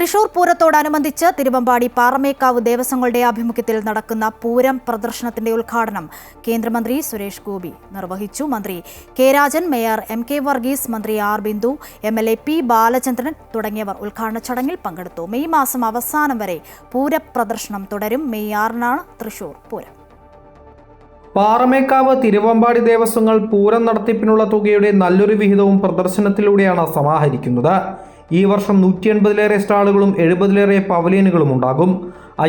തൃശൂർ പൂരത്തോടനുബന്ധിച്ച് തിരുവമ്പാടി പാറമേക്കാവ് ദേവസ്വങ്ങളുടെ ആഭിമുഖ്യത്തിൽ നടക്കുന്ന പൂരം പ്രദർശനത്തിന്റെ ഉദ്ഘാടനം കേന്ദ്രമന്ത്രി സുരേഷ് ഗോപി നിർവഹിച്ചു. മന്ത്രി K Rajan, mayor M K. Varghese, മന്ത്രി R Bindu, MLA. P Balachandran തുടങ്ങിയവർ ഉദ്ഘാടന ചടങ്ങിൽ പങ്കെടുത്തു. മെയ് മാസം അവസാനം വരെ പൂരപ്രദർശനം തുടരും. മെയ് 6-നാണ് തൃശൂർ പൂരം. പാറമേക്കാവ് തിരുവമ്പാടി ദേവസ്വങ്ങൾ പൂരം നടത്തിപ്പിനുള്ള തുകയുടെ നല്ലൊരു വിഹിതവും പ്രദർശനത്തിലൂടെയാണ് സമാഹരിക്കുന്നത്. ഈ വർഷം 180-ലേറെ സ്റ്റാളുകളും 70-ലേറെ പവലിയനുകളും ഉണ്ടാകും.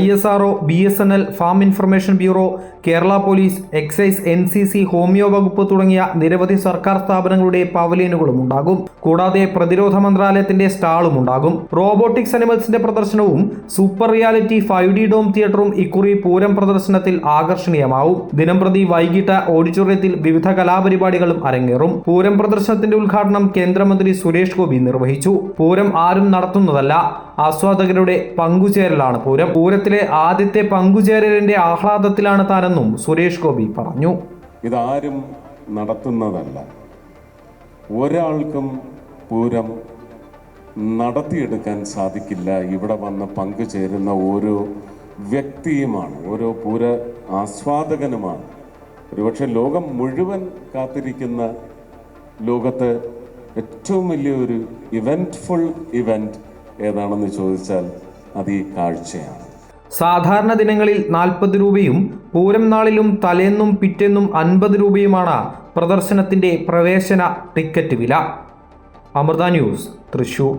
ISRO, BSNL, farm information bureau, Kerala police, excise, NCC, homeo വകുപ്പ് തുടങ്ങിയ നിരവധി സർക്കാർ സ്ഥാപനങ്ങളുടെ പവലിയനുകളും ഉണ്ടാകും. കൂടാതെ പ്രതിരോധ മന്ത്രാലയത്തിന്റെ സ്റ്റാളും ഉണ്ടാകും. റോബോട്ടിക്സ് അനിമൽസിന്റെ പ്രദർശനവും സൂപ്പർ റിയാലിറ്റി 5D ഡോം തിയേറ്ററും ഇക്കുറി പൂരം പ്രദർശനത്തിൽ ആകർഷണീയമാവും. ദിനംപ്രതി വൈകിട്ട് ഓഡിറ്റോറിയത്തിൽ വിവിധ കലാപരിപാടികളും അരങ്ങേറും. പൂരം പ്രദർശനത്തിന്റെ ഉദ്ഘാടനം കേന്ദ്രമന്ത്രി സുരേഷ് ഗോപി നിർവഹിച്ചു. പൂരം ആരും നടത്തുന്നതല്ല, ആസ്വാദകരുടെ പങ്കുചേരലാണ് പൂരം. പൂരത്തിലെ ആദ്യത്തെ പങ്കുചേരലിന്റെ ആഹ്ലാദത്തിലാണ് താനെന്നും സുരേഷ് ഗോപി പറഞ്ഞു. ഇതാരും നടത്തുന്നതല്ല, ഒരാൾക്കും പൂരം നടത്തിയെടുക്കാൻ സാധിക്കില്ല. ഇവിടെ വന്ന് പങ്കുചേരുന്ന ഓരോ വ്യക്തിയുമാണ്, ഓരോ പൂര ആസ്വാദകനുമാണ്. ഒരുപക്ഷെ ലോകം മുഴുവൻ കാത്തിരിക്കുന്ന, ലോകത്ത് ഏറ്റവും വലിയൊരു ഇവന്റ്ഫുൾ ഇവന്റ് ഏതാണെന്ന് ചോദിച്ചാൽ അത് ഈ കാഴ്ചയാണ്. സാധാരണ ദിനങ്ങളിൽ 40 രൂപയും പൂരം നാളിലും തലേന്നും പിറ്റേന്നും 50 രൂപയുമാണ് പ്രദർശനത്തിന്റെ പ്രവേശന ടിക്കറ്റ് വില. അമൃത ന്യൂസ്, തൃശൂർ.